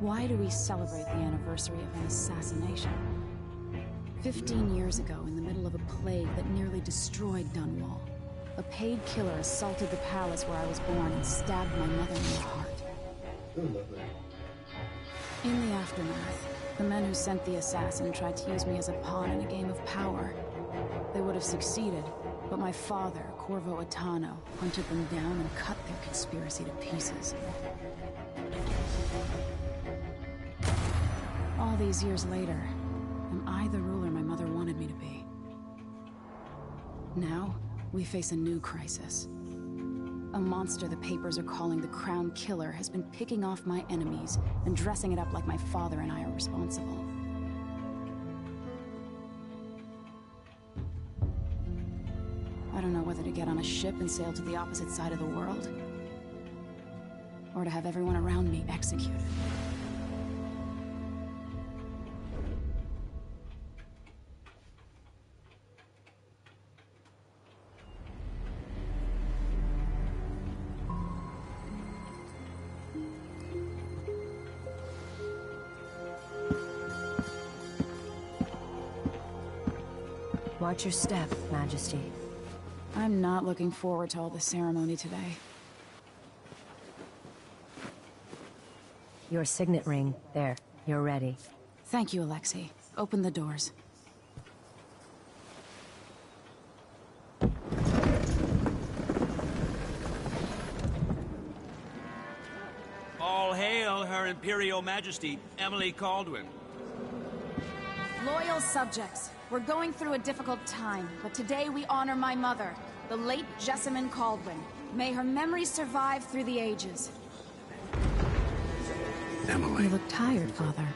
Why do we celebrate the anniversary of an assassination? 15 years ago, in the middle of a plague that nearly destroyed Dunwall, a paid killer assaulted the palace where I was born and stabbed my mother in the heart. In the aftermath, the men who sent the assassin tried to use me as a pawn in a game of power. They would have succeeded, but my father, Corvo Attano, hunted them down and cut their conspiracy to pieces. All these years later, am I the ruler my mother wanted me to be? Now, we face a new crisis. A monster the papers are calling the Crown Killer has been picking off my enemies and dressing it up like my father and I are responsible. I don't know whether to get on a ship and sail to the opposite side of the world, or to have everyone around me executed. Watch your step, Majesty. I'm not looking forward to all the ceremony today. Your signet ring. There. You're ready. Thank you, Alexei. Open the doors. All hail Her Imperial Majesty, Emily Caldwin. Loyal subjects, we're going through a difficult time, but today we honor my mother, the late Jessamine Caldwin. May her memory survive through the ages. Emily. You look tired, Father.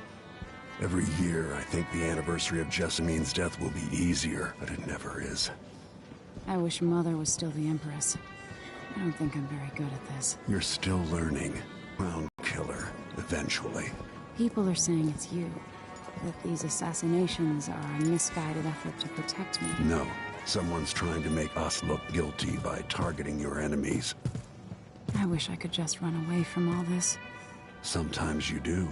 Every year, I think the anniversary of Jessamine's death will be easier, but it never is. I wish Mother was still the Empress. I don't think I'm very good at this. You're still learning. Crown Killer, eventually. People are saying it's you. That these assassinations are a misguided effort to protect me. No. Someone's trying to make us look guilty by targeting your enemies. I wish I could just run away from all this. Sometimes you do.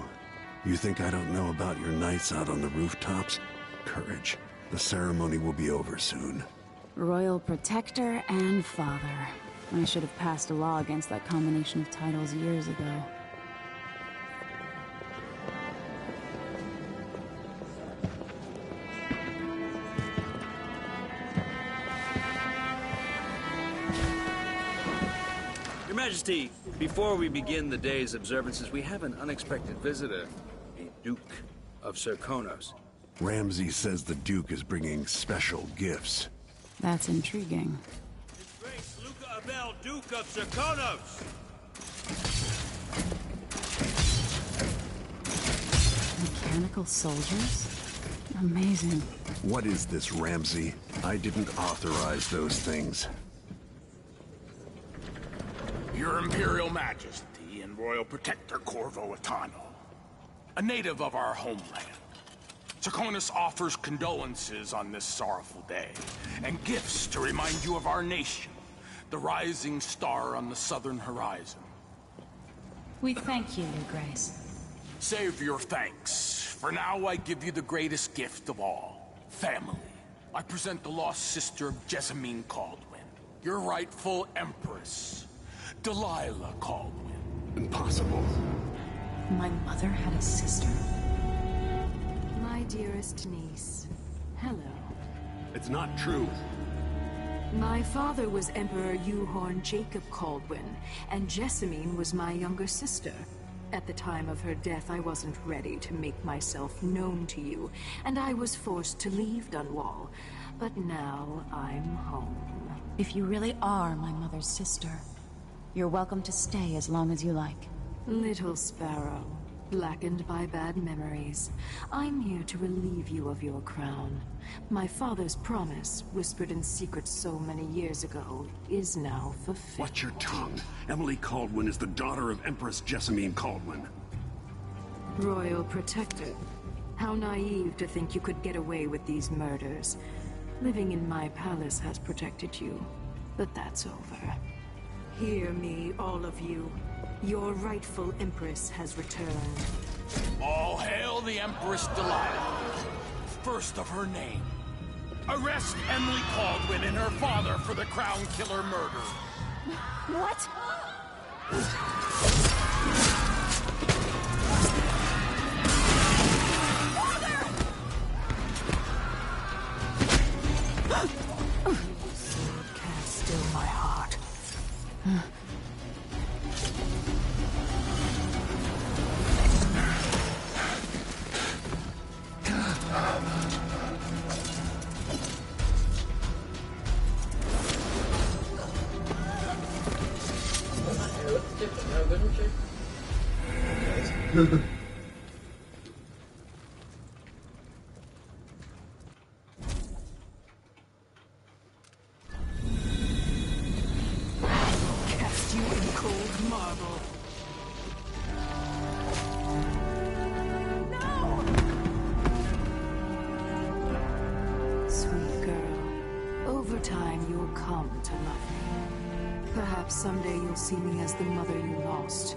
You think I don't know about your nights out on the rooftops? Courage. The ceremony will be over soon. Royal Protector and Father. I should have passed a law against that combination of titles years ago. Your Majesty, before we begin the day's observances, we have an unexpected visitor, the Duke of Serkonos. Ramsay says the Duke is bringing special gifts. That's intriguing. His Grace Luca Abel, Duke of Serkonos! Mechanical soldiers? Amazing. What is this, Ramsay? I didn't authorize those things. Your Imperial Majesty and Royal Protector Corvo Attano, a native of our homeland. Serkonos offers condolences on this sorrowful day, and gifts to remind you of our nation, the rising star on the southern horizon. We thank you, Your Grace. Save your thanks. For now, I give you the greatest gift of all, family. I present the lost sister of Jessamine Caldwin, your rightful Empress, Delilah Caldwin. Impossible. My mother had a sister? My dearest niece, hello. It's not true. My father was Emperor Euhorn Jacob Caldwin, and Jessamine was my younger sister. At the time of her death, I wasn't ready to make myself known to you, and I was forced to leave Dunwall. But now I'm home. If you really are my mother's sister, you're welcome to stay as long as you like. Little sparrow, blackened by bad memories, I'm here to relieve you of your crown. My father's promise, whispered in secret so many years ago, is now fulfilled. Watch your tongue. Emily Caldwin is the daughter of Empress Jessamine Caldwin. Royal Protector, how naive to think you could get away with these murders. Living in my palace has protected you, but that's over. Hear me, all of you. Your rightful Empress has returned. All hail the Empress Delilah, first of her name. Arrest Emily Caldwin and her father for the Crown Killer murder. What? Can't still my heart. Cast you in cold marble. Sweet girl, over time you'll come to love me. Perhaps someday you'll see me as the mother you lost.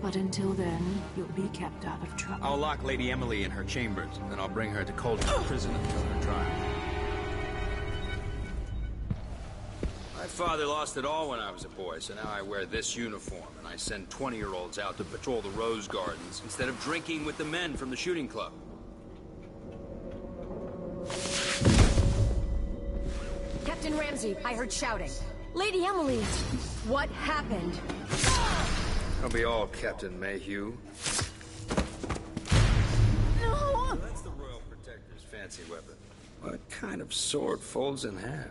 But until then, you'll be kept out of trouble. I'll lock Lady Emily in her chambers, then I'll bring her to Coldham's prison until her trial. My father lost it all when I was a boy, so now I wear this uniform, and I send 20-year-olds out to patrol the rose gardens instead of drinking with the men from the shooting club. Captain Ramsey, I heard shouting. Lady Emily, what happened? Don't be all Captain Mayhew. No! That's the Royal Protector's fancy weapon. What kind of sword folds in half?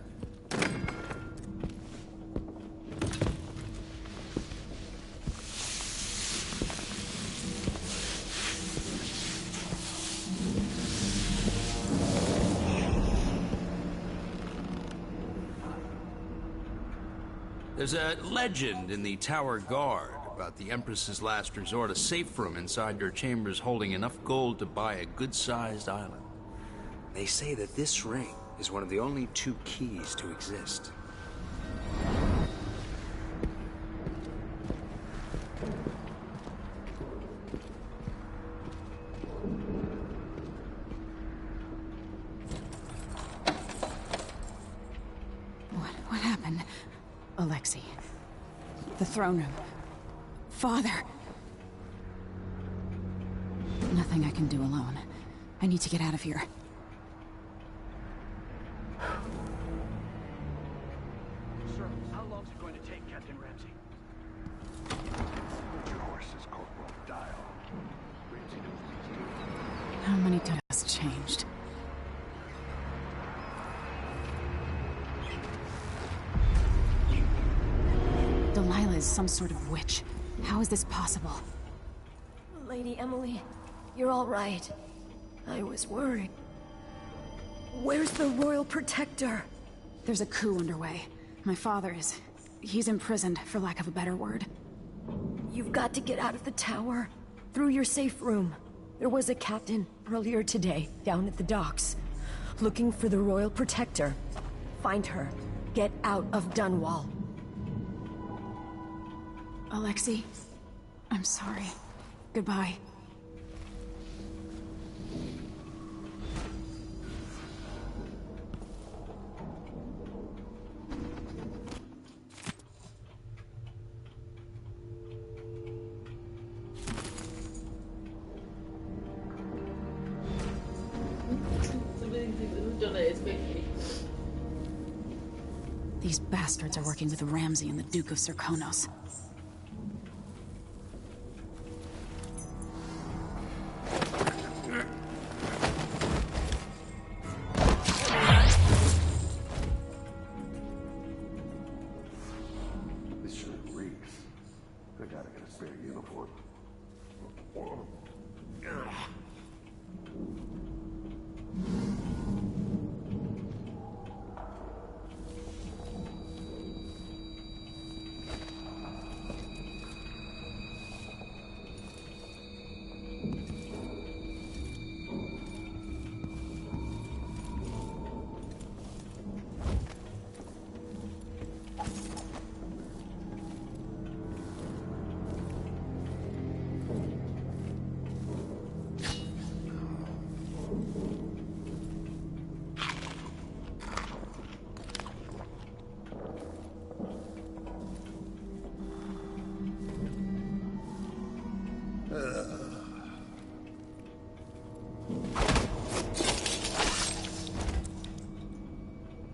There's a legend in the Tower Guard about the Empress's last resort, a safe room inside your chambers holding enough gold to buy a good-sized island. They say that this ring is one of the only 2 keys to exist. What happened? Alexei. The throne room. Father. Nothing I can do alone. I need to get out of here. Sir, how long is it going to take, Captain Ramsey? Your horse is Corporal Dial. Ramsey knows what he's doing. How many times has changed? Delilah is some sort of witch. How is this possible? Lady Emily, you're all right. I was worried. Where's the Royal Protector? There's a coup underway. My father is... he's imprisoned, for lack of a better word. You've got to get out of the tower. Through your safe room. There was a captain earlier today, down at the docks. Looking for the Royal Protector. Find her. Get out of Dunwall. Alexei, I'm sorry. Goodbye. These bastards are working with Ramsey and the Duke of Serkonos. This sure reeks. I gotta get a spare uniform.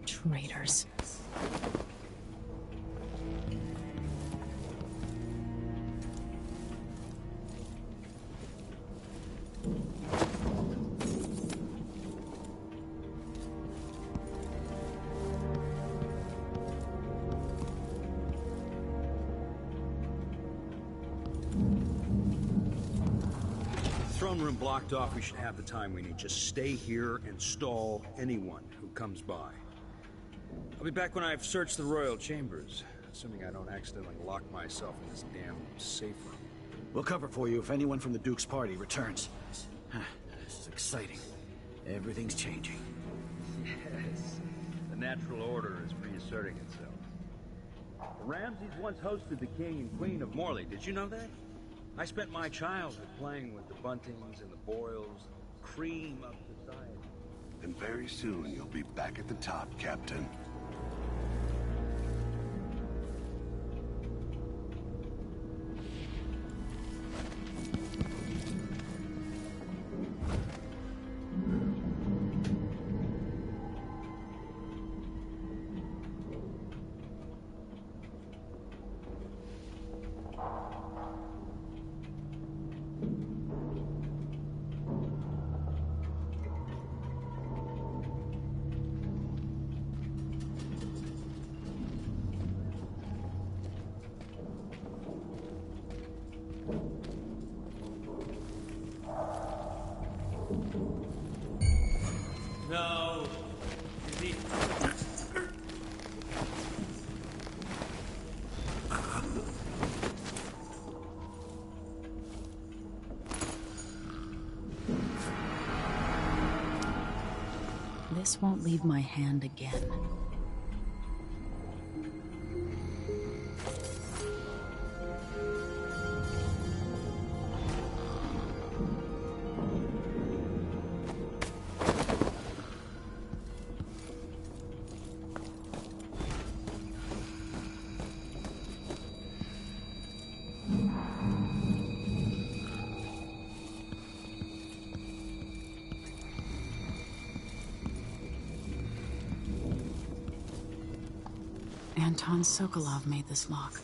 Traitors. Throne room blocked off. We should have the time we need. Just stay here and stall anyone who comes by. I'll be back when I've searched the royal chambers, assuming I don't accidentally lock myself in this damn safe room. We'll cover for you if anyone from the Duke's party returns. This is exciting. Everything's changing. Yes. The natural order is reasserting itself. The Ramses once hosted the king and queen of Morley. Did you know that? I spent my childhood playing with the Buntings and the Boyles, cream of society. And very soon you'll be back at the top, Captain. No. This won't leave my hand again. Anton Sokolov made this lock.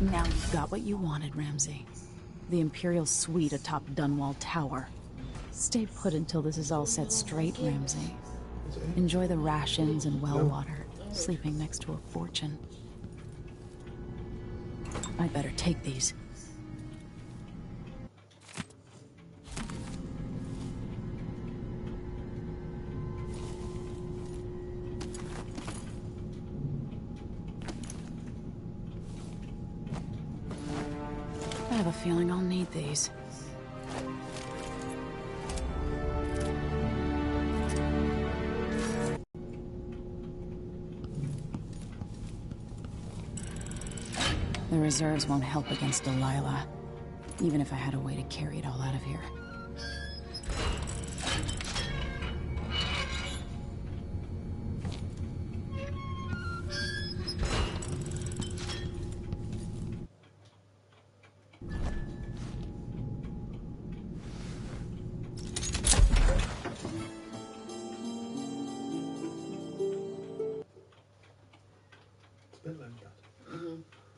Now you've got what you wanted, Ramsey. The Imperial suite atop Dunwall Tower. Stay put until this is all set straight, Ramsey. Enjoy the rations and well water, sleeping next to a fortune. I'd better take these. I have a feeling I'll need these. The reserves won't help against Delilah, even if I had a way to carry it all out of here.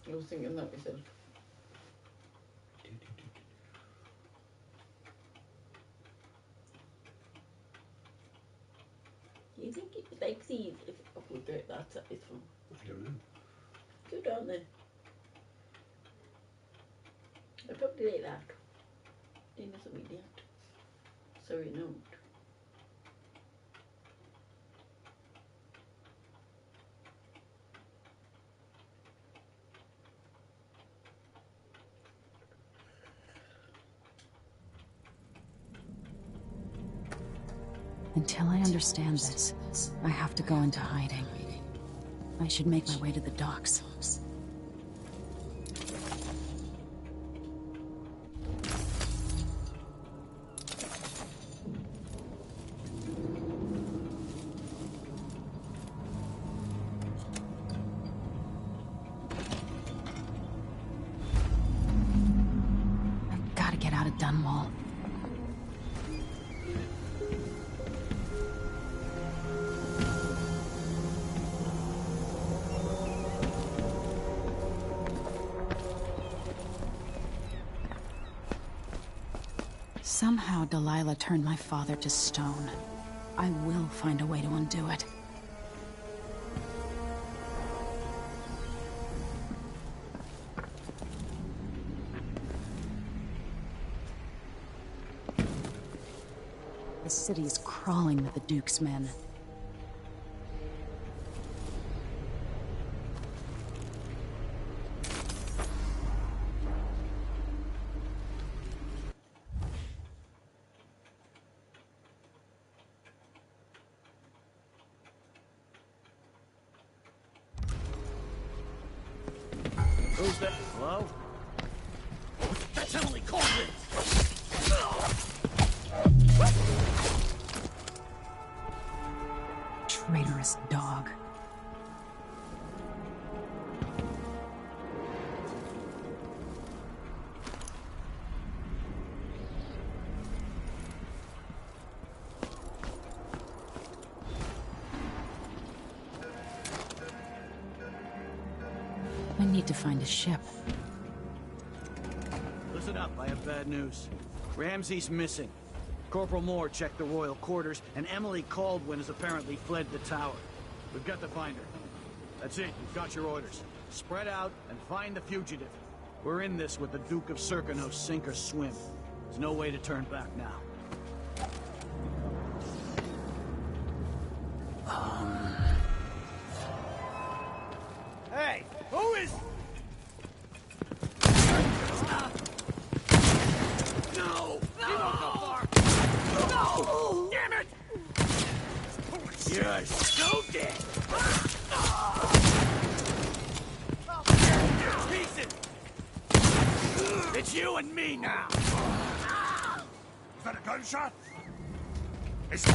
I was thinking that myself. Do you think it like these if I put it that's at this one? I don't know. Good, aren't they? I probably like that. They must have idiot. Sorry, no. Until I understand this, I have to go into hiding. I should make my way to the docks. Dunwall. Somehow Delilah turned my father to stone. I will find a way to undo it. The city's crawling with the Duke's men. Who's that? Hello? That's Emily Colvin! Traitorous dog. I need to find a ship. Listen up, I have bad news. Ramsey's missing. Corporal Moore checked the royal quarters, and Emily Caldwin has apparently fled the tower. We've got to find her. That's it, you've got your orders. Spread out and find the fugitive. We're in this with the Duke of Serkonos, sink or swim. There's no way to turn back now. Hey, who is... No! No! You won't go far! No! Damn it! You're so dead! Pieces! It's you and me now! Is that a gunshot? It's...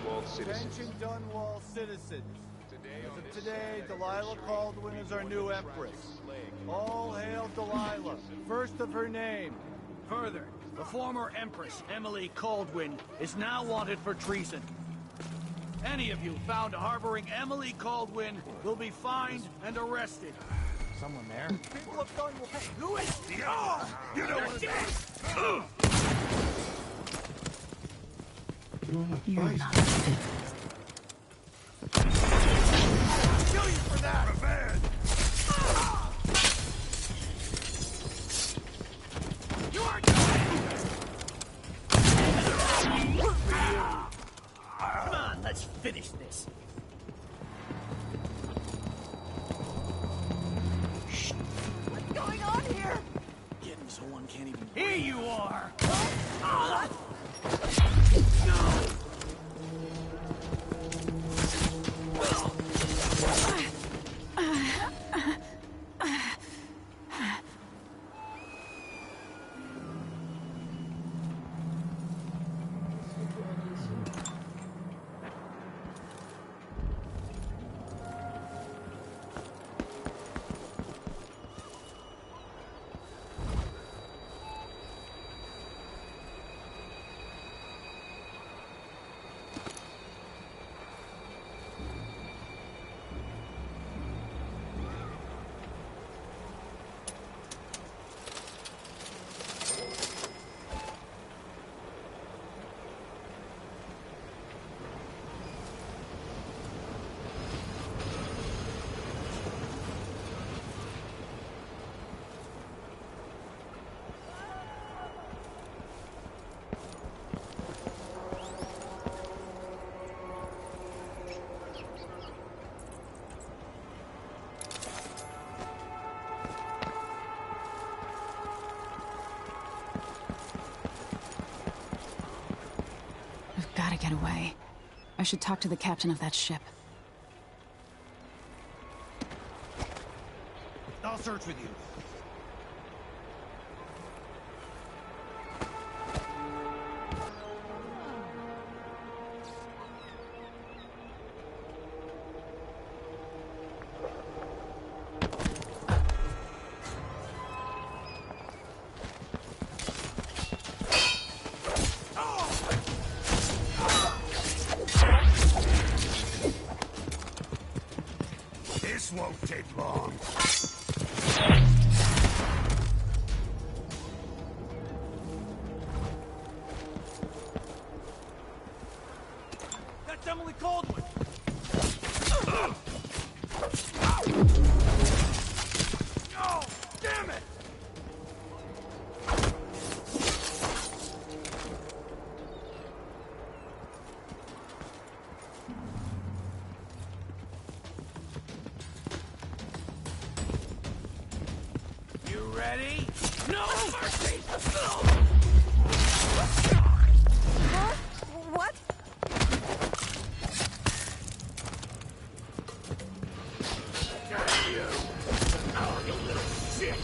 Dunwall citizens. Attention Dunwall citizens. As of today, Delilah Caldwin is our new empress. All hail Delilah, first of her name. Further, the former Empress, Emily Caldwin, is now wanted for treason. Any of you found harboring Emily Caldwin will be fined and arrested. Someone there? People of Dunwall... Hey, who is... You know what it is? You're not fit. Kill you for that! Revenge! You are doing... Come on, let's finish this. Shh. What's going on here? Getting so one can't even... Here you are! We've got to get away. I should talk to the captain of that ship. I'll search with you. This won't take long. That's Emily Caldwin! Oh, damn it! You ready? No mercy! Huh? What? Oh, you little shit!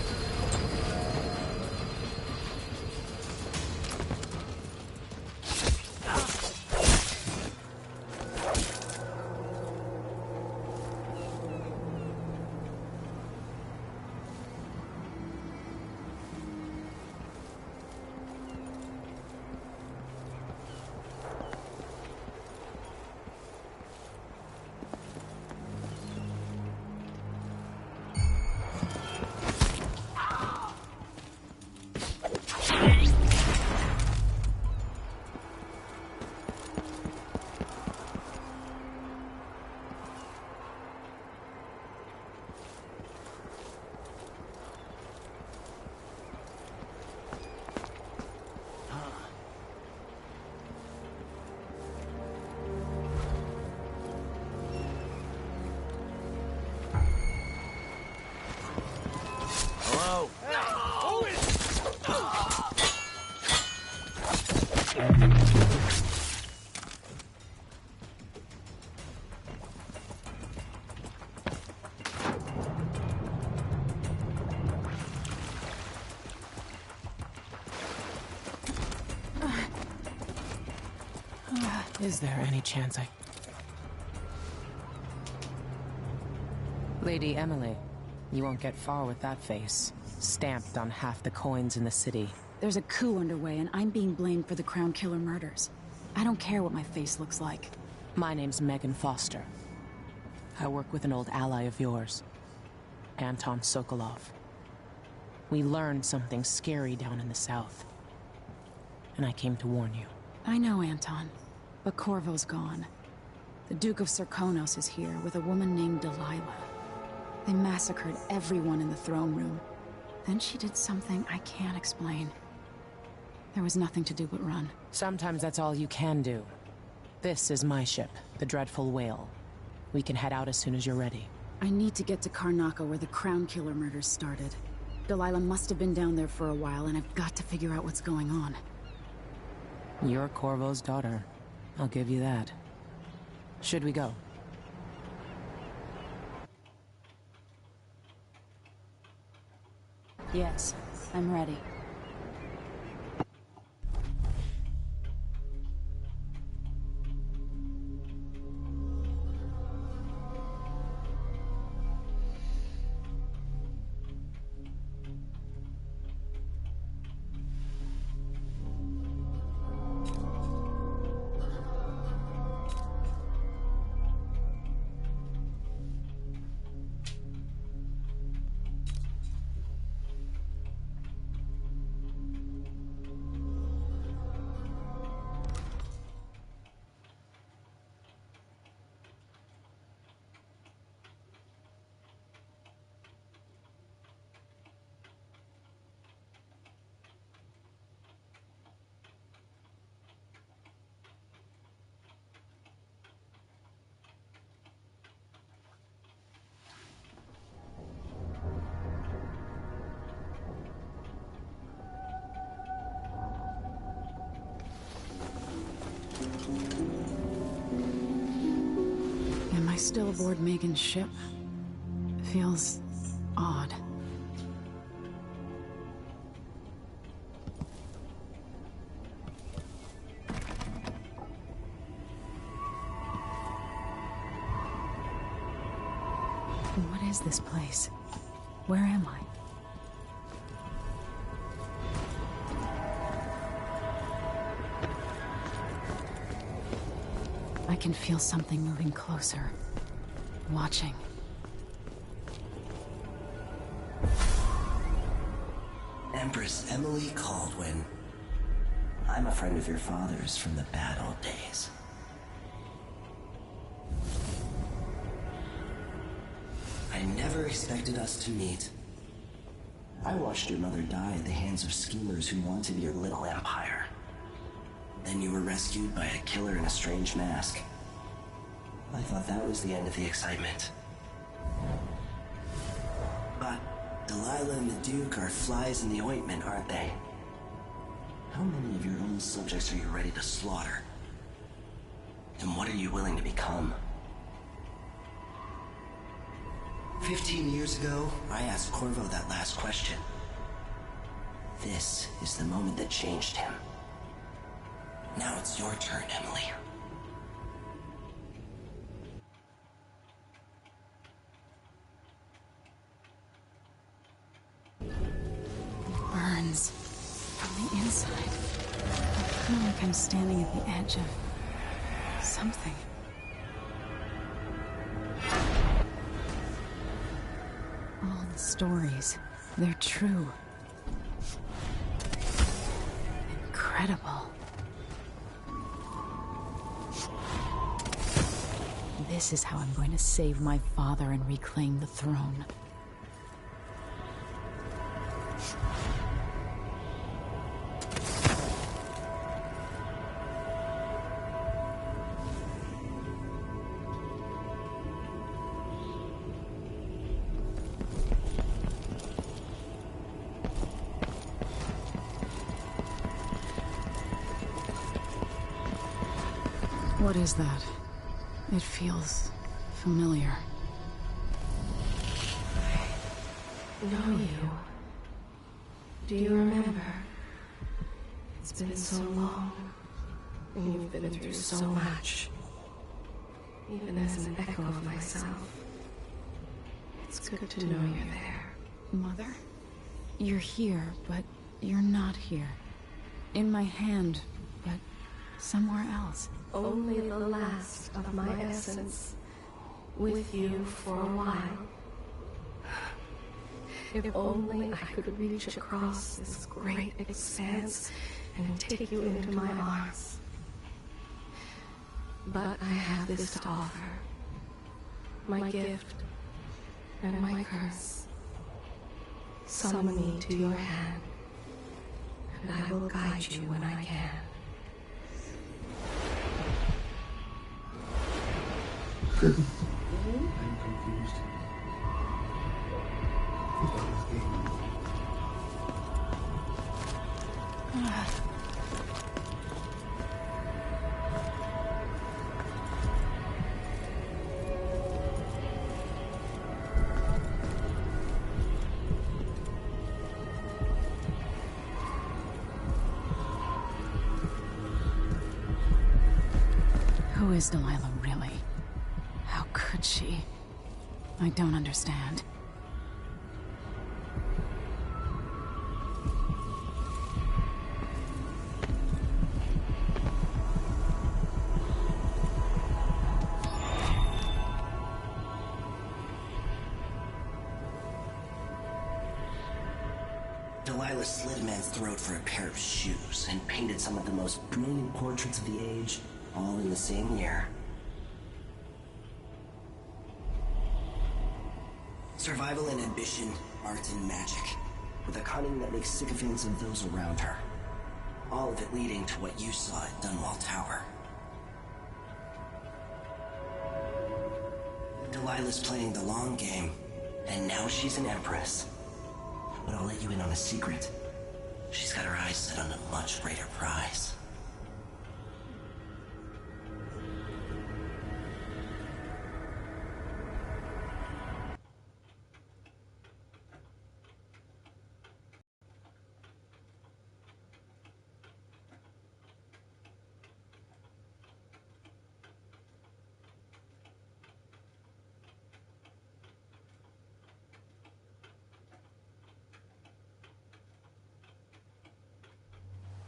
Is there any chance I... Lady Emily, you won't get far with that face. Stamped on half the coins in the city. There's a coup underway, and I'm being blamed for the Crown Killer murders. I don't care what my face looks like. My name's Megan Foster. I work with an old ally of yours, Anton Sokolov. We learned something scary down in the south, and I came to warn you. I know, Anton, but Corvo's gone. The Duke of Serkonos is here with a woman named Delilah. They massacred everyone in the throne room. Then she did something I can't explain. There was nothing to do but run. Sometimes that's all you can do. This is my ship, the Dreadful Whale. We can head out as soon as you're ready. I need to get to Karnaca where the Crown Killer murders started. Delilah must have been down there for a while, and I've got to figure out what's going on. You're Corvo's daughter. I'll give you that. Should we go? Yes, I'm ready. Am I still aboard Megan's ship? Feels odd. What is this place? Where am I? I can feel something moving closer. Watching. Empress Emily Caldwin. I'm a friend of your father's from the bad old days. I never expected us to meet. I watched your mother die at the hands of schemers who wanted your little empire. Then you were rescued by a killer in a strange mask. I thought that was the end of the excitement. But Delilah and the Duke are flies in the ointment, aren't they? How many of your own subjects are you ready to slaughter? And what are you willing to become? 15 years ago, I asked Corvo that last question. This is the moment that changed him. Now it's your turn, Emily. Burns from the inside. I feel like I'm standing at the edge of something. All the stories, they're true. Incredible. This is how I'm going to save my father and reclaim the throne. What is that? It feels familiar. I know you. Do you remember? It's been so long. You've been through so much. Even as an echo of myself. It's good to know you're there. Mother? You're here, but you're not here. In my hand, but somewhere else. Only the last of my essence. With you for a while. If only I could reach across this great expanse and take you into my arms. But I have this to offer. My gift and my curse. Summon me to your hand, and I will guide you when I can. I'm confused. Who is Delilah really? How could she? I don't understand. Delilah slit a man's throat for a pair of shoes and painted some of the most brilliant portraits of the age, all in the same year. Survival and ambition, art and magic, with a cunning that makes sycophants of those around her. All of it leading to what you saw at Dunwall Tower. Delilah's playing the long game, and now she's an empress. But I'll let you in on a secret. She's got her eyes set on a much greater prize.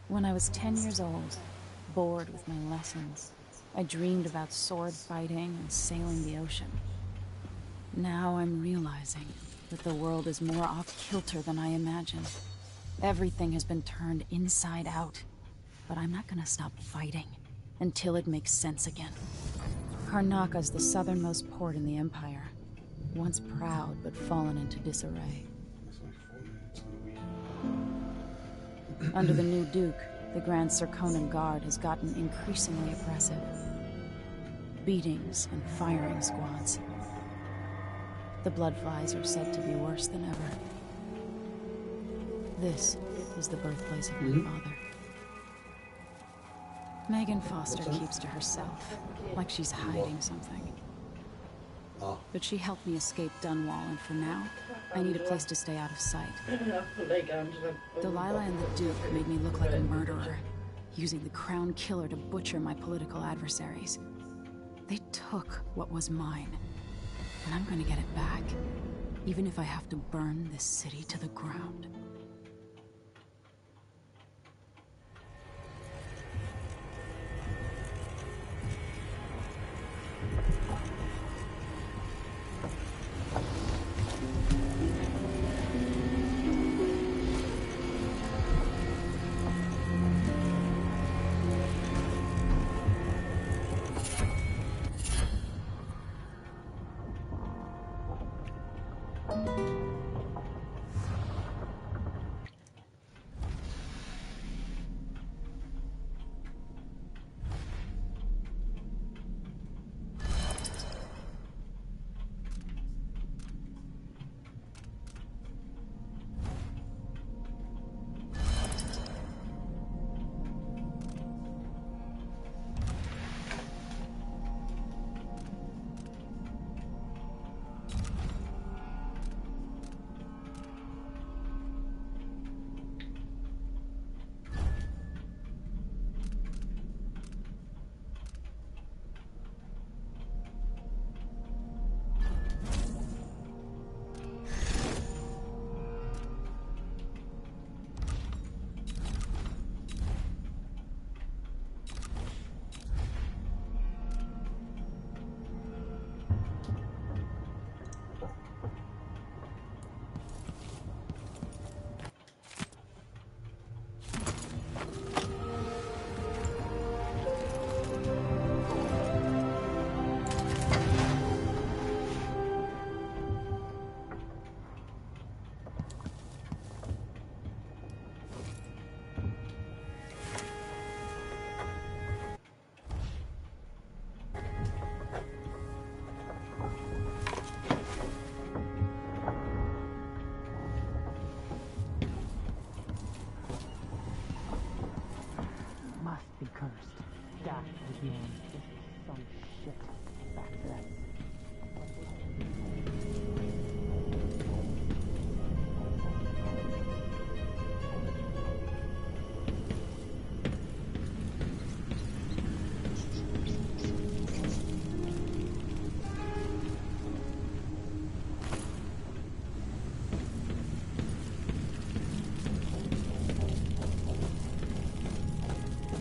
When I was 10 years old, bored with my lessons, I dreamed about sword fighting and sailing the ocean. Now I'm realizing that the world is more off-kilter than I imagined. Everything has been turned inside out, but I'm not gonna stop fighting until it makes sense again. Karnaka's the southernmost port in the Empire, once proud but fallen into disarray. Under the new Duke, the Grand Serkonan Guard has gotten increasingly oppressive. Beatings and firing squads. The Bloodflies are said to be worse than ever. This is the birthplace of my father. Megan Foster keeps to herself, like she's hiding something. But she helped me escape Dunwall, and for now, I need a place to stay out of sight. Delilah and the Duke made me look like a murderer, using the Crown Killer to butcher my political adversaries. They took what was mine, and I'm gonna get it back, even if I have to burn this city to the ground. Man, this is some shit. Back to that.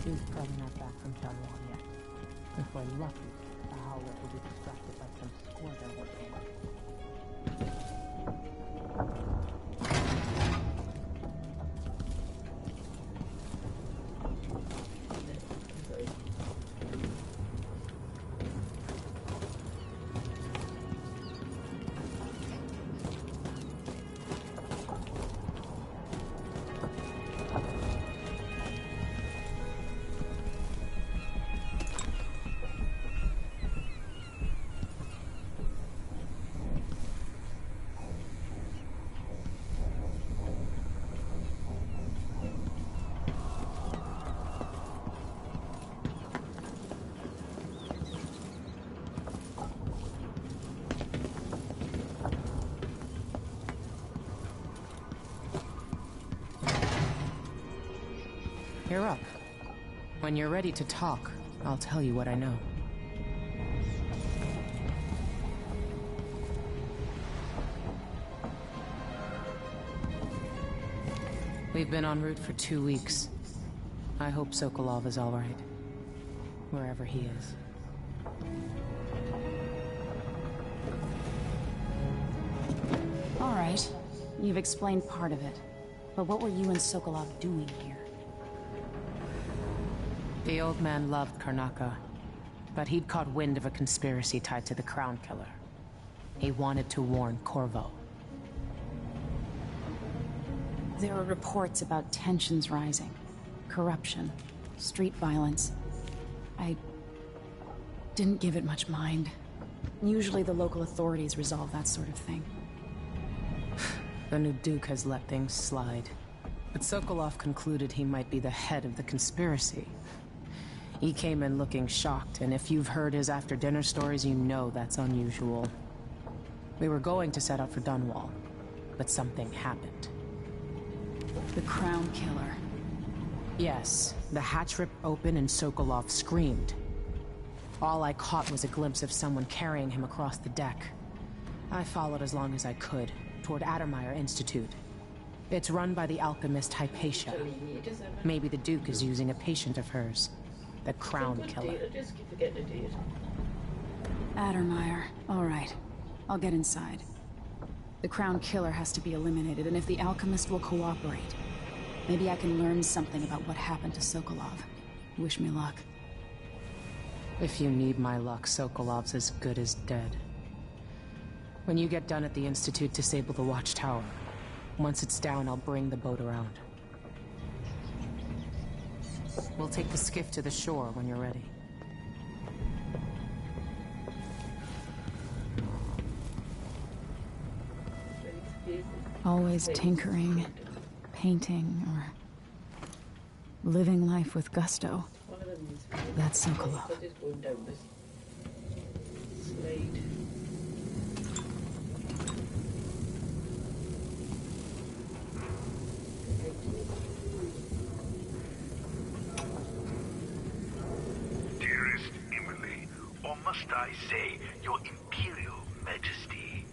He's probably not back from Dunwall yet. If we're lucky, the Howler will be distracted by some score they're working on. You're up. When you're ready to talk, I'll tell you what I know. We've been en route for 2 weeks. I hope Sokolov is all right, wherever he is. All right. You've explained part of it. But what were you and Sokolov doing here? The old man loved Karnaka, but he'd caught wind of a conspiracy tied to the Crown Killer. He wanted to warn Corvo. There were reports about tensions rising, corruption, street violence. I didn't give it much mind. Usually the local authorities resolve that sort of thing. The new Duke has let things slide. But Sokolov concluded he might be the head of the conspiracy. He came in looking shocked, and if you've heard his after-dinner stories, you know that's unusual. We were going to set out for Dunwall, but something happened. The Crown Killer. Yes, the hatch ripped open and Sokolov screamed. All I caught was a glimpse of someone carrying him across the deck. I followed as long as I could, toward Addermeyer Institute. It's run by the alchemist Hypatia. Maybe the Duke is using a patient of hers. The Crown Killer. Addermeyer. All right. I'll get inside. The Crown Killer has to be eliminated, and if the alchemist will cooperate, maybe I can learn something about what happened to Sokolov. Wish me luck. If you need my luck, Sokolov's as good as dead. When you get done at the Institute, disable the watchtower. Once it's down, I'll bring the boat around. We'll take the skiff to the shore when you're ready. Always tinkering, painting, or living life with gusto. That's Sokolov. Dearest Emily, or must I say, Your Imperial Majesty,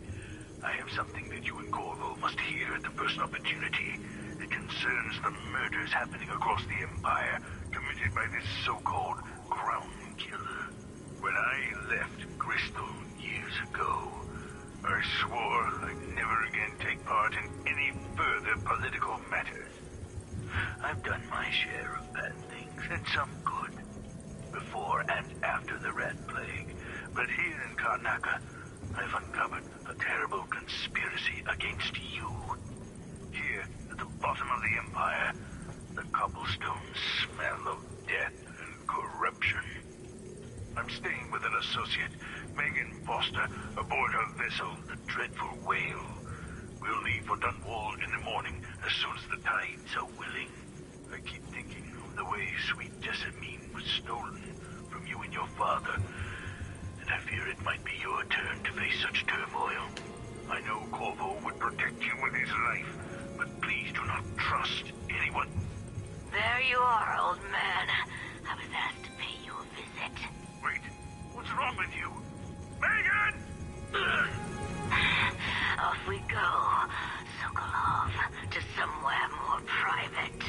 I have something that you and Corvo must hear at the first opportunity. It concerns the murders happening across the Empire, committed by this so-called Crown Killer. When I left Crystal years ago, I swore I'd never again take part in any further political matters. I've done my share of bad things, and some good, before and after the Rat Plague. But here in Karnaka, I've uncovered a terrible conspiracy against you. Here, at the bottom of the Empire, the cobblestones smell of death and corruption. I'm staying with an associate, Megan Foster, aboard her vessel, the Dreadful Whale. We'll leave for Dunwall in the morning, as soon as the tides are willing. I keep thinking of the way sweet Jessamine was stolen from from you and your father. And I fear it might be your turn to face such turmoil. I know Corvo would protect you with his life, but please do not trust anyone. There you are, old man. I was asked to pay you a visit. Wait, what's wrong with you? Megan! Off we go, Sokolov, to somewhere more private.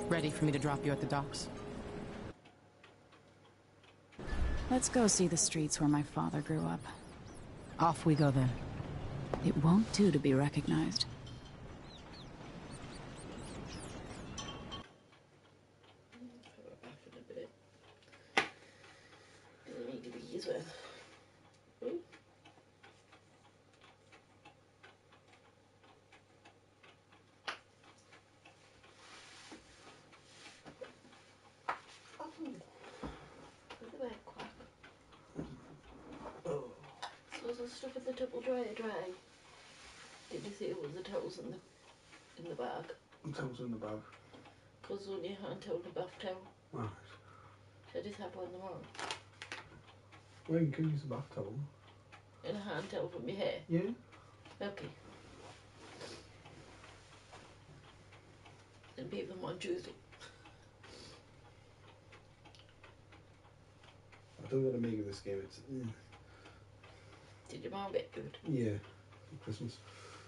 Ready for me to drop you at the docks? Let's go see the streets where my father grew up. Off we go then. It won't do to be recognized. Stuff in the double dryer dry. Did you see it was the towels in the bag? The towels in the bag. Because only a hand towel and a bath towel. Right. So I just have one tomorrow. Well, you can use a bath towel. And a hand towel from your hair? Yeah. Okay. And be them on Tuesday. I don't know what to make of this game. It's. Did your mom get good? Yeah. For Christmas.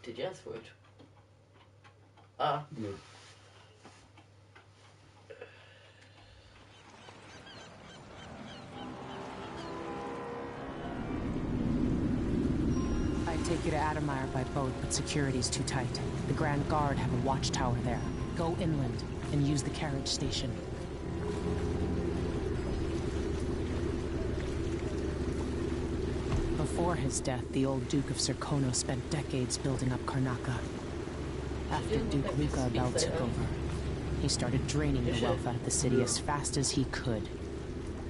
Did you ask for it? Ah. No. I'd take you to Adamire by boat, but security's too tight. The Grand Guard have a watchtower there. Go inland and use the carriage station. Before his death, the old Duke of Serkono spent decades building up Karnaca. After Duke Luka Abel took over, he started draining the wealth out of the city as fast as he could.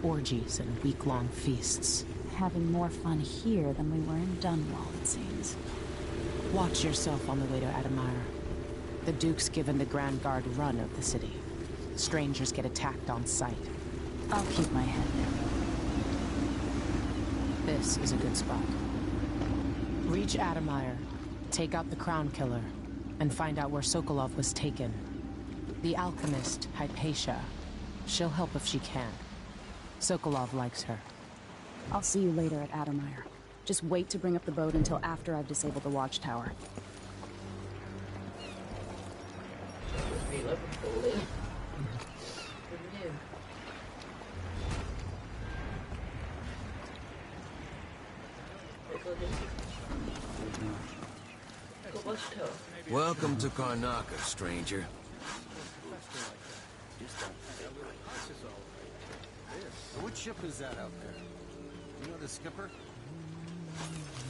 Orgies and week-long feasts. Having more fun here than we were in Dunwall, it seems. Watch yourself on the way to Adamire. The Duke's given the Grand Guard run of the city. Strangers get attacked on sight. I'll keep my head there. This is a good spot. Reach Adamire, take out the Crown Killer, and find out where Sokolov was taken. The alchemist, Hypatia. She'll help if she can. Sokolov likes her. I'll see you later at Adamire. Just wait to bring up the boat until after I've disabled the watchtower. Welcome to Karnaca, stranger. What ship is that out there? You know the skipper?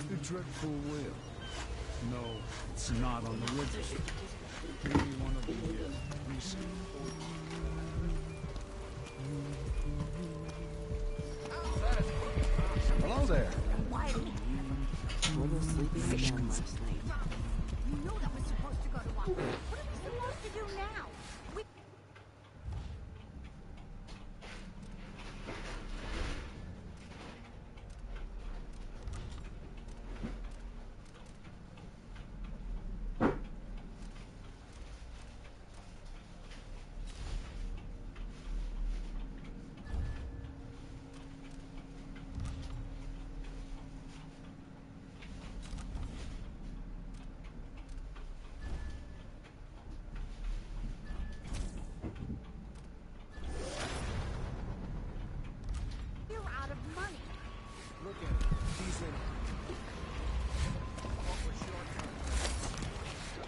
The dreadful whale. No, it's not on the register. Maybe one of the recent. Hello there. Were those sleeping again last night? You know that we're supposed to go to one. What are we supposed to do now?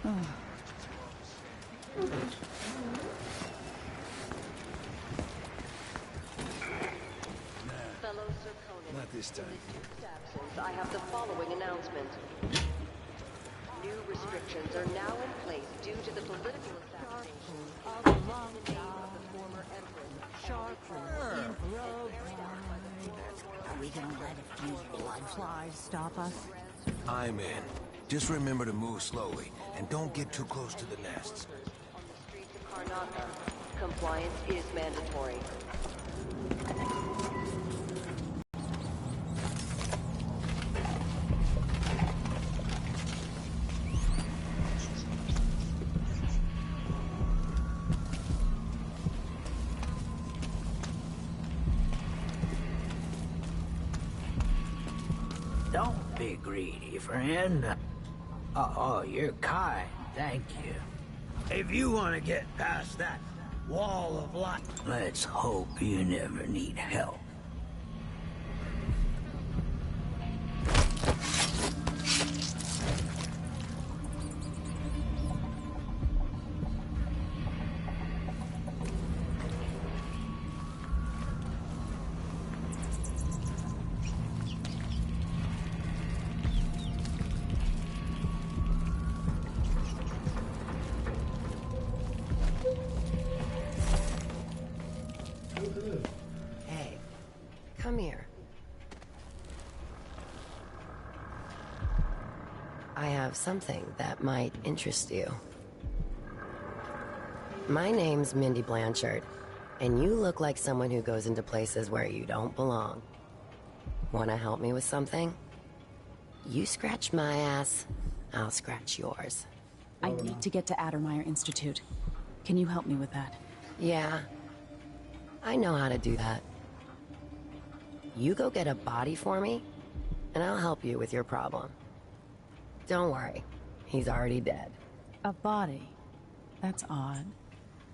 Fellow Zirconians, Not this time. in the Duke's absence, I have the following announcement. New restrictions are now in place due to the political assassination in the name of the former Empress. Are we gonna let a few blood flies stop us? I'm in. Just remember to move slowly, and don't get too close to the nests. On the streets of Karnaka, compliance is mandatory. Don't be greedy, friend. Oh, you're kind. Thank you. If you want to get past that wall of light, let's hope you never need help. Hey, come here. I have something that might interest you. My name's Mindy Blanchard, and you look like someone who goes into places where you don't belong. Want to help me with something? You scratch my ass, I'll scratch yours. I need to get to Addermeyer Institute. Can you help me with that? Yeah, I know how to do that. You go get a body for me, and I'll help you with your problem. Don't worry, he's already dead. A body? That's odd.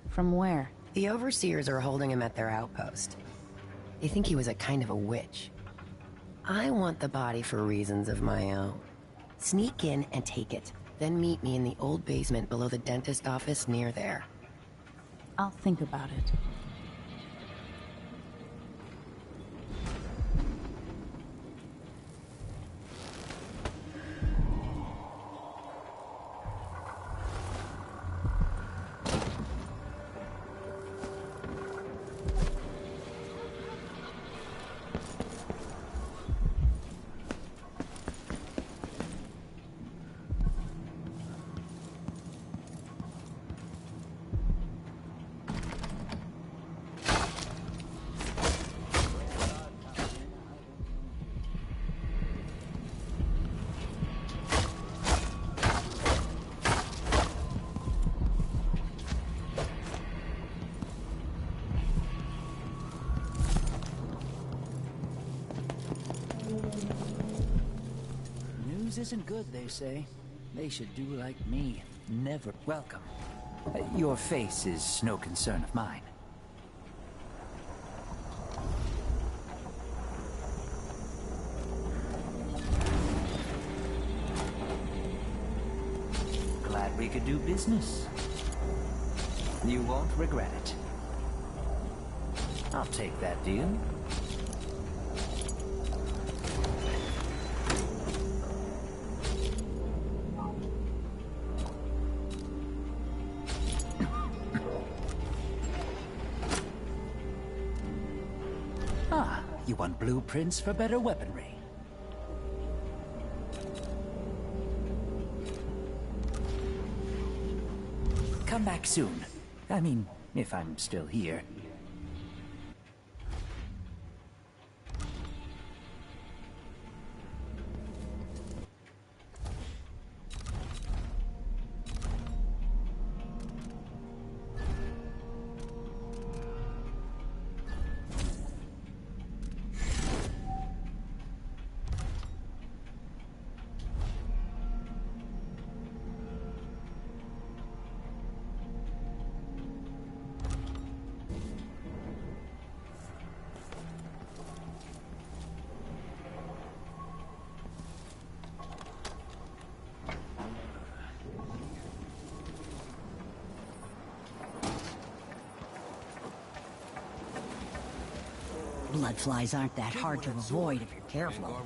From where? The overseers are holding him at their outpost. They think he was a kind of a witch. I want the body for reasons of my own. Sneak in and take it, then meet me in the old basement below the dentist office near there. I'll think about it. News isn't good, they say. They should do like me. Never welcome. Your face is no concern of mine. Glad we could do business. You won't regret it. I'll take that deal. You want blueprints for better weaponry. Come back soon. I mean, if I'm still here. Bloodflies aren't that hard to avoid if you're careful.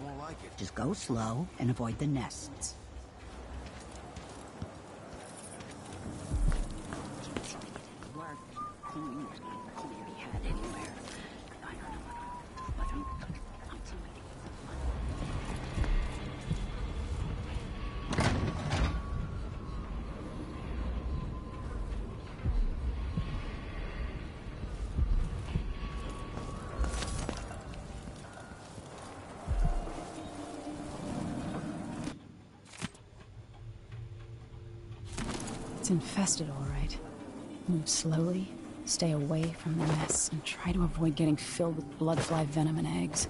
Just go slow and avoid the nests. It's infested, all right. Move slowly, stay away from the nests, and try to avoid getting filled with bloodfly venom and eggs.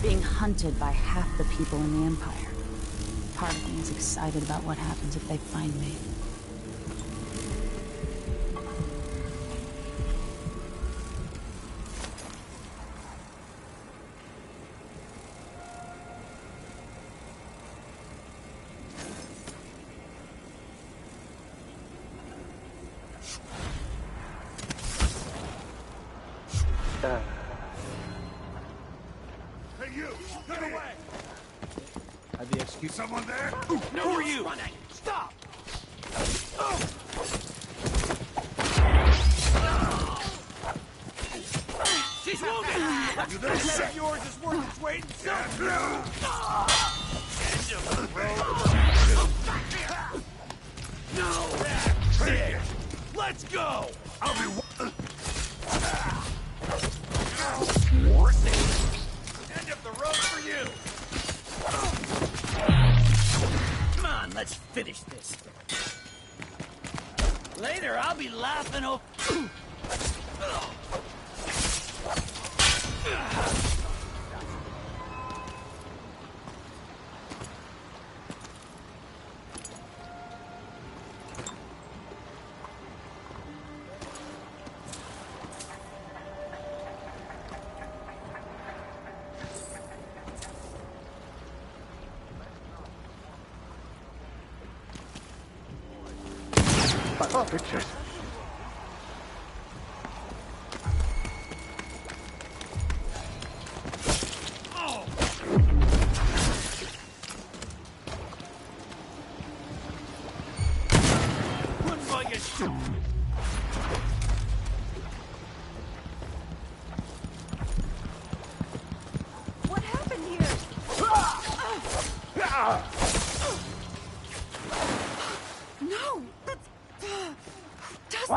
Being hunted by half the people in the Empire. Part of me is excited about what happens if they find me. Someone there? No, who are you? Stop! She's wounded! You little head of yours is worth its weight in silver! End of the road. No! That's it! Let's go! I'll be... End of the road for you! Come on, let's finish this. Later, I'll be laughing over... Oh, pictures.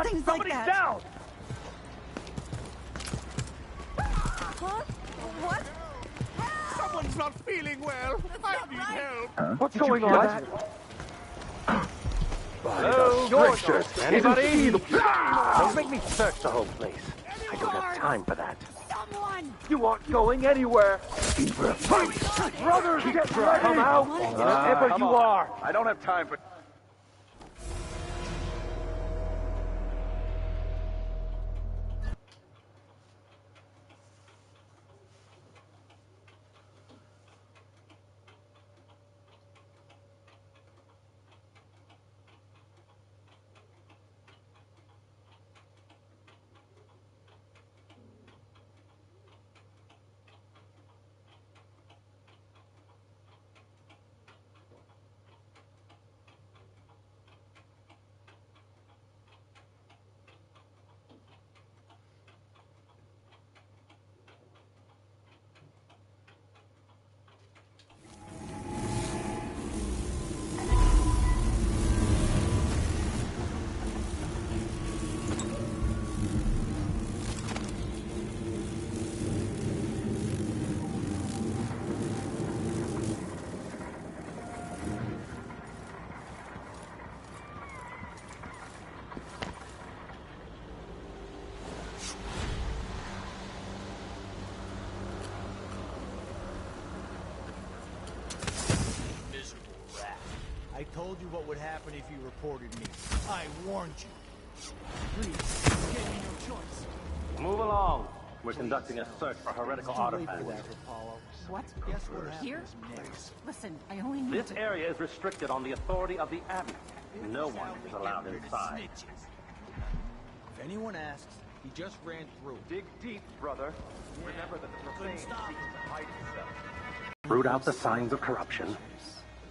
things like that. Down! Huh? What? Someone's not feeling well. I need help. What's going on? Hello? Scriptures. Anybody? Don't make me search the whole place. I don't have time for that. Someone! You aren't going anywhere. Brothers, get ready! Come out, wherever you are. I don't have time for... I told you what would happen if you reported me. I warned you. Please, give me no choice. Move along. We're conducting a search for heretical artifacts. What? Guess what happens Here? next? Listen, I only need This to... area is restricted on the authority of the Abbey. No one is allowed inside. If anyone asks, he just ran through. Dig deep, brother. Remember that the profane seeks to hide itself. Root out the signs of corruption.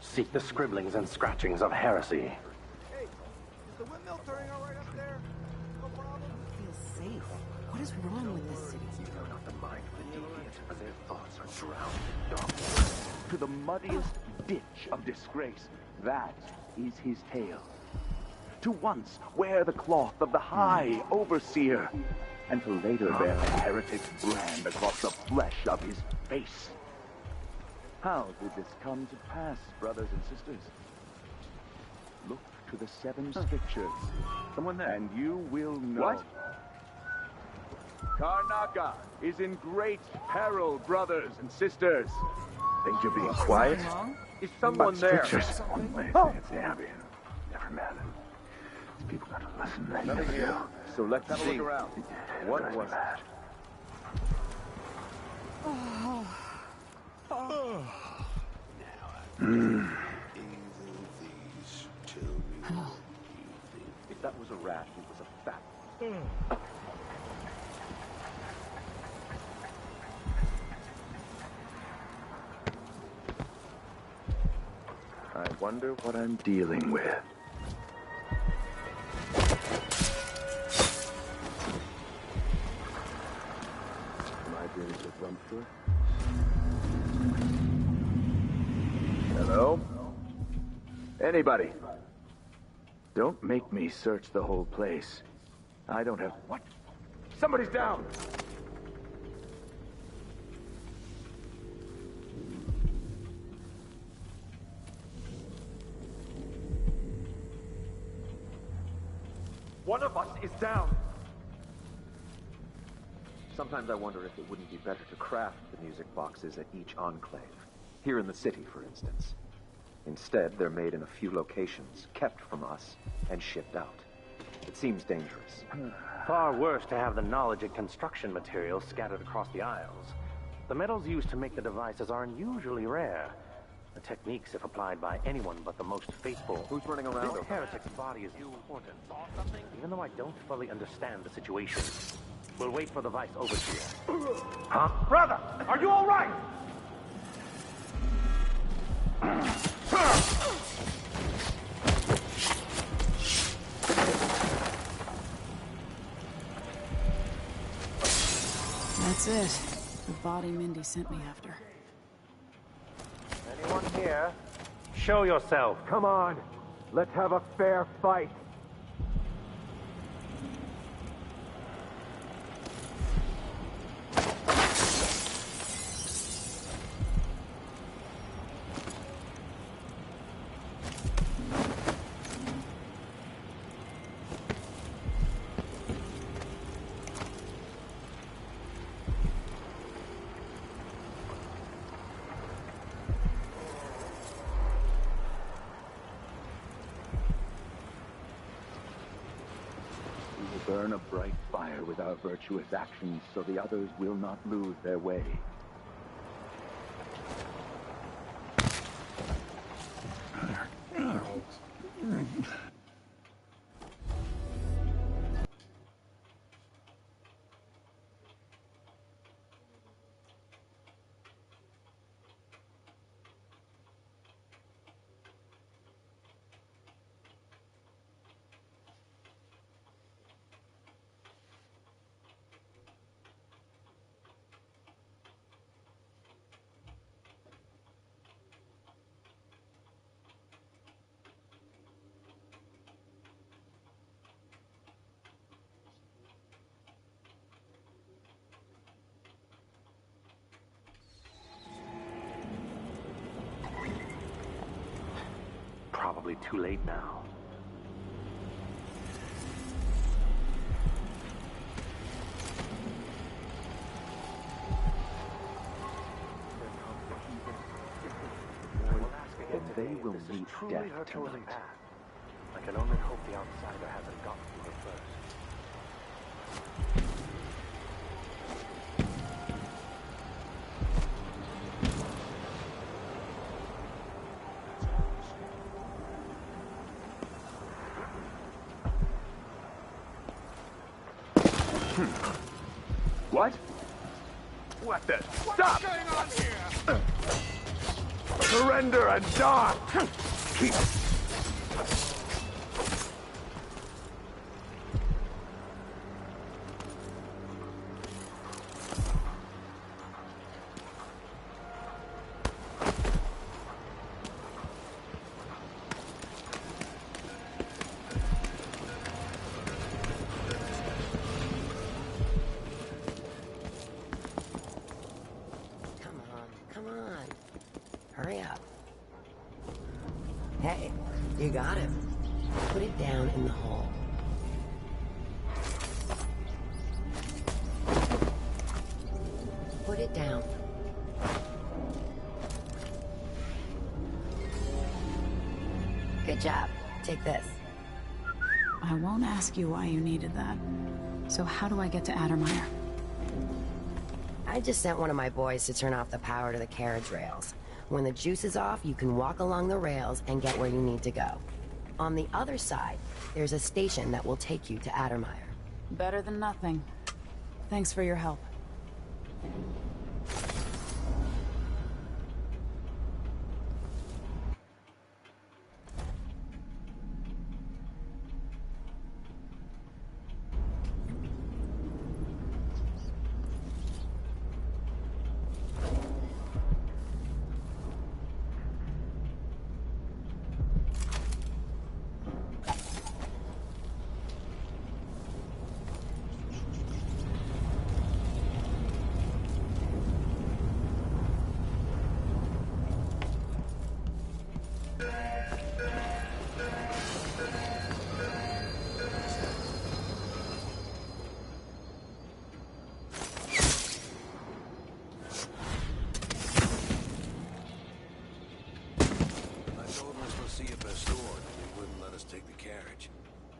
Seek the scribblings and scratchings of heresy. Hey, is the windmill turning all right up there? No problem? feel safe. What is wrong with this city? You know not the mind of the deviant, for their thoughts are drowned in darkness. To the muddiest ditch of disgrace. That is his tale. To once wear the cloth of the High Overseer, and to later bear a heretic brand across the flesh of his face. How did this come to pass, brothers and sisters? Look to the 7 scriptures. Someone there. And you will know. What? Karnaca is in great peril, brothers and sisters. Think you're being quiet? Is someone there? Scriptures. It's the Abbey. Never mind. These people gotta listen. They never do. So let's have a see. look around. What was it? If that was a rat, it was a fact. I wonder what I'm dealing with. Am I being presumptuous? Hello? Anybody? Don't make me search the whole place. I don't have... What? Somebody's down! One of us is down! Sometimes I wonder if it wouldn't be better to craft the music boxes at each enclave. Here in the city, for instance. Instead, they're made in a few locations, kept from us, and shipped out. It seems dangerous. Far worse to have the knowledge and construction materials scattered across the Isles. The metals used to make the devices are unusually rare. The techniques, if applied by anyone but the most faithful. Who's running around? This heretic's body is important. Even though I don't fully understand the situation. We'll wait for the Vice Overseer. Huh? Brother, are you all right? That's it. The body Mindy sent me after. Anyone here? Show yourself. Come on. Let's have a fair fight. burn a bright fire with our virtuous actions so the others will not lose their way. Probably too late now. Then they will meet death tonight. I can only hope the outsider hasn't gotten to her first. What? What the? Stop! What's going on here? Surrender and die! Keep... Come on. Hurry up. Hey, you got it. Put it down in the hole. Put it down. Good job. Take this. I won't ask you why you needed that. So how do I get to Addermire? I just sent one of my boys to turn off the power to the carriage rails. When the juice is off, you can walk along the rails and get where you need to go. On the other side, there's a station that will take you to Addermire. Better than nothing. Thanks for your help.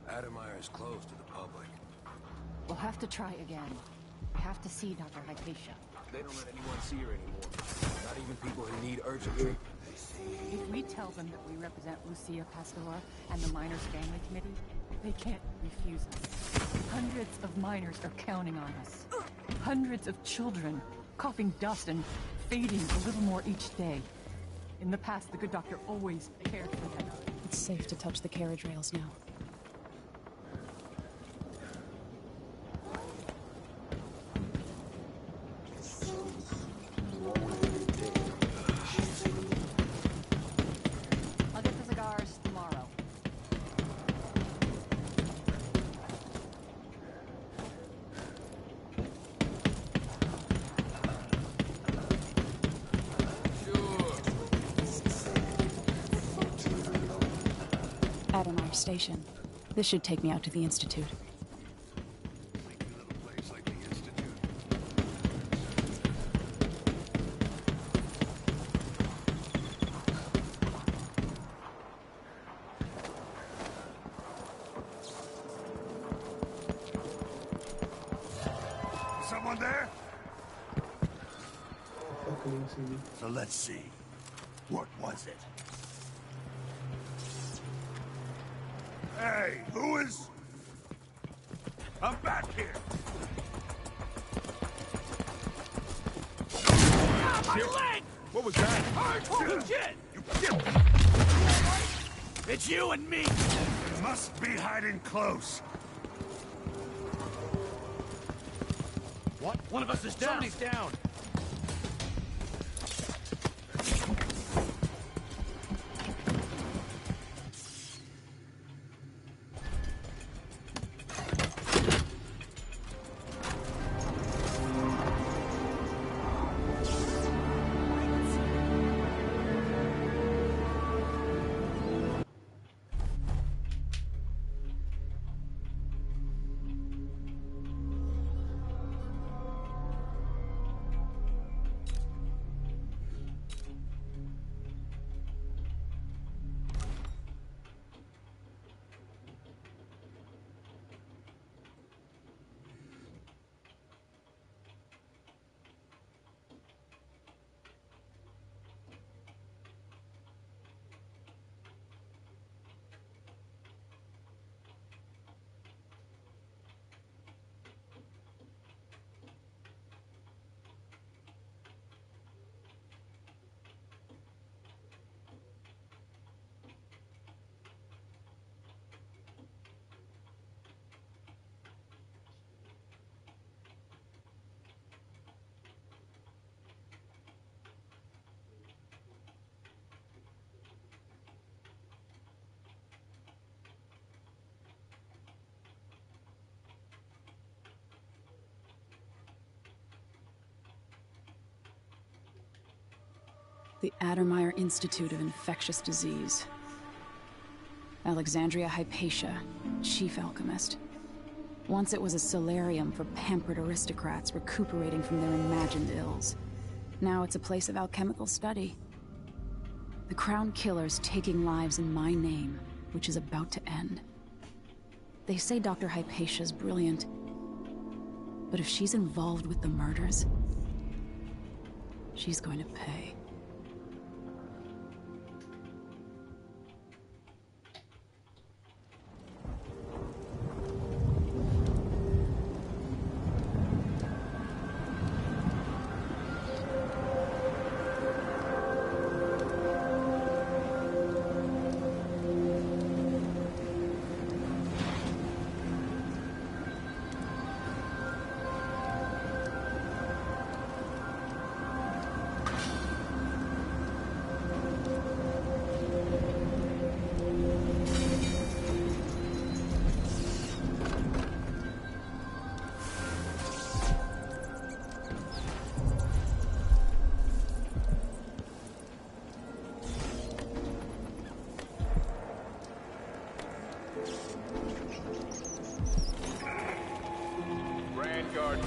Addermire is closed to the public. We'll have to try again. We have to see Dr. Hypatia. They don't let anyone see her anymore. Not even people who need urgent treatment. If we tell them that we represent Lucia Pastor and the Miners Family Committee, they can't refuse us. Hundreds of miners are counting on us. Hundreds of children, coughing dust and fading a little more each day. In the past, the good doctor always cared for them. It's safe to touch the carriage rails now. I'll get the cigars tomorrow. Addermire Station. This should take me out to the Institute. Anyone there? Fucking see. So let's see. What was it? Hey, who is... I'm back here! My leg! What was that? Holy shit! It's you and me! You must be hiding close. What? One of us is down. Somebody's down. The Addermeyer Institute of Infectious Disease. Alexandria Hypatia, chief alchemist. Once it was a solarium for pampered aristocrats recuperating from their imagined ills. Now it's a place of alchemical study. The Crown Killer's taking lives in my name, which is about to end. They say Dr. Hypatia's brilliant, but if she's involved with the murders, she's going to pay.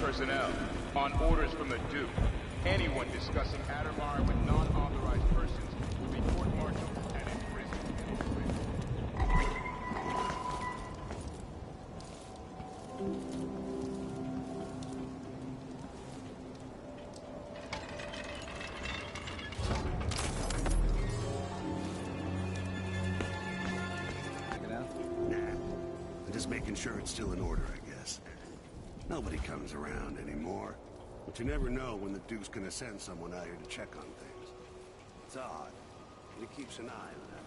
Personnel, on orders from the Duke, anyone discussing Addermeyer with non-authorized persons will be court-martialed and imprisoned. Nah, I'm just making sure it's still in order, I guess. Nobody comes around anymore. But you never know when the Duke's gonna send someone out here to check on things. It's odd, but he keeps an eye on that.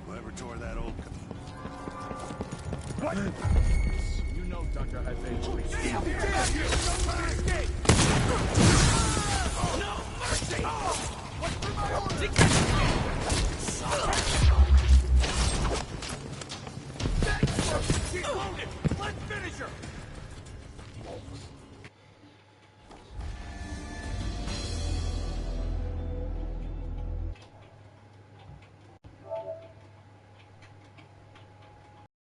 Whoever tore that old... What? You know Dr. Hypatia. Damn! No mercy! What's for my order?